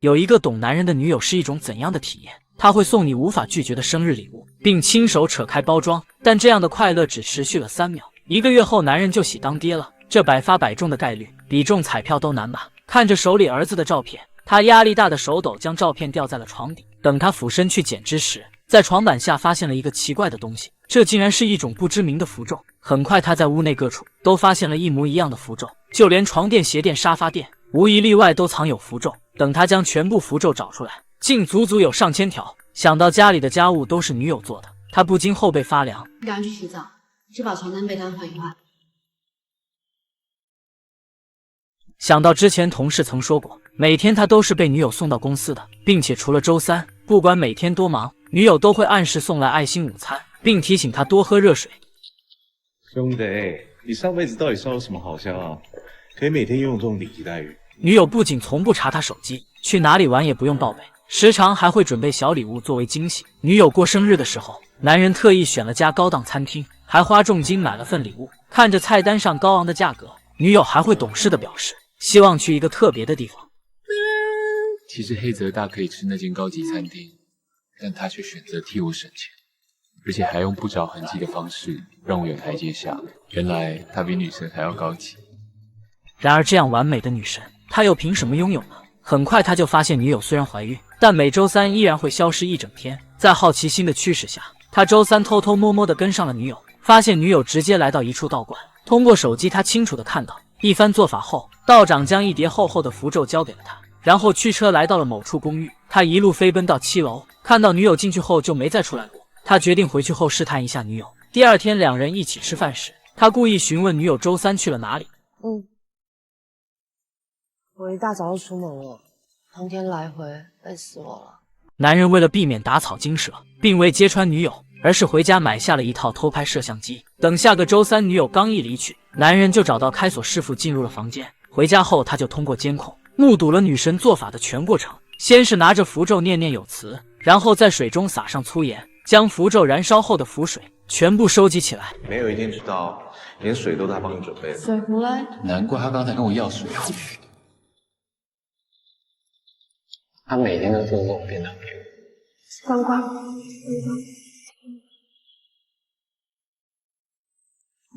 有一个懂男人的女友是一种怎样的体验？他会送你无法拒绝的生日礼物，并亲手扯开包装，但这样的快乐只持续了3秒。1个月后，男人就喜当爹了，这100发100中的概率，比中彩票都难吧？看着手里儿子的照片，他压力大的手抖将照片吊在了床底。等他俯身去捡之时，在床板下发现了一个奇怪的东西，这竟然是一种不知名的符咒。很快，他在屋内各处都发现了一模一样的符咒，就连床垫、鞋垫、沙发垫，无一例外都藏有符咒。等他将全部符咒找出来，竟足足有上千条。想到家里的家务都是女友做的，他不禁后背发凉。你赶快去洗澡，去把床单被单换一换。想到之前同事曾说过，每天他都是被女友送到公司的，并且除了周3，不管每天多忙，女友都会按时送来爱心午餐，并提醒他多喝热水。兄弟，你上辈子到底烧了什么好香啊？可以每天拥有这种顶级待遇。女友不仅从不查他手机，去哪里玩也不用报备，时常还会准备小礼物作为惊喜。女友过生日的时候，男人特意选了家高档餐厅，还花重金买了份礼物。看着菜单上高昂的价格，女友还会懂事的表示希望去一个特别的地方。其实黑泽大可以吃那间高级餐厅，但他却选择替我省钱，而且还用不着痕迹的方式让我有台阶下。原来他比女神还要高级。然而这样完美的女神，他又凭什么拥有呢？很快他就发现女友虽然怀孕，但每周3依然会消失一整天。在好奇心的驱使下，他周3偷偷摸摸地跟上了女友，发现女友直接来到一处道观。通过手机，他清楚地看到，一番做法后，道长将一叠厚厚的符咒交给了他，然后驱车来到了某处公寓。他一路飞奔到7楼，看到女友进去后就没再出来过。他决定回去后试探一下女友。第二天两人一起吃饭时，他故意询问女友周3去了哪里。我一大早就出门了，通天来回，累死我了。男人为了避免打草惊蛇，并未揭穿女友，而是回家买下了一套偷拍摄像机。等下个周3，女友刚一离去，男人就找到开锁师傅进入了房间。回家后，他就通过监控目睹了女神做法的全过程。先是拿着符咒念念有词，然后在水中撒上粗盐，将符咒燃烧后的符水全部收集起来。没有一定知道，连水都他帮你准备的。水壶嘞？难怪他刚才跟我要水。他每天都做这种便当给我。关关。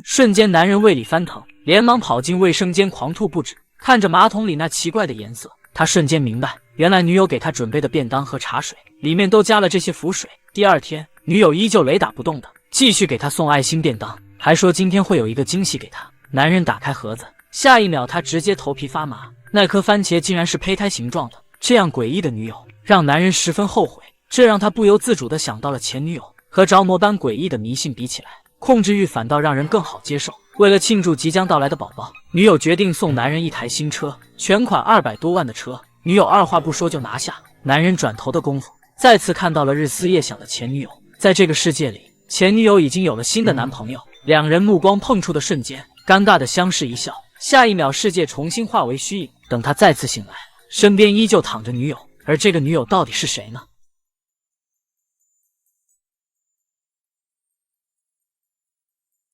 瞬间，男人胃里翻腾，连忙跑进卫生间狂吐不止。看着马桶里那奇怪的颜色，他瞬间明白，原来女友给他准备的便当和茶水里面都加了这些符水。第二天，女友依旧雷打不动的继续给他送爱心便当，还说今天会有一个惊喜给他。男人打开盒子，下一秒他直接头皮发麻，那颗番茄竟然是胚胎形状的。这样诡异的女友让男人十分后悔，这让他不由自主地想到了前女友。和着魔般诡异的迷信比起来，控制欲反倒让人更好接受。为了庆祝即将到来的宝宝，女友决定送男人一台新车，全款200多万的车。女友二话不说就拿下。男人转头的功夫，再次看到了日思夜想的前女友。在这个世界里，前女友已经有了新的男朋友。两人目光碰触的瞬间，尴尬的相视一笑。下一秒，世界重新化为虚影。等他再次醒来，身边依旧躺着女友，而这个女友到底是谁呢？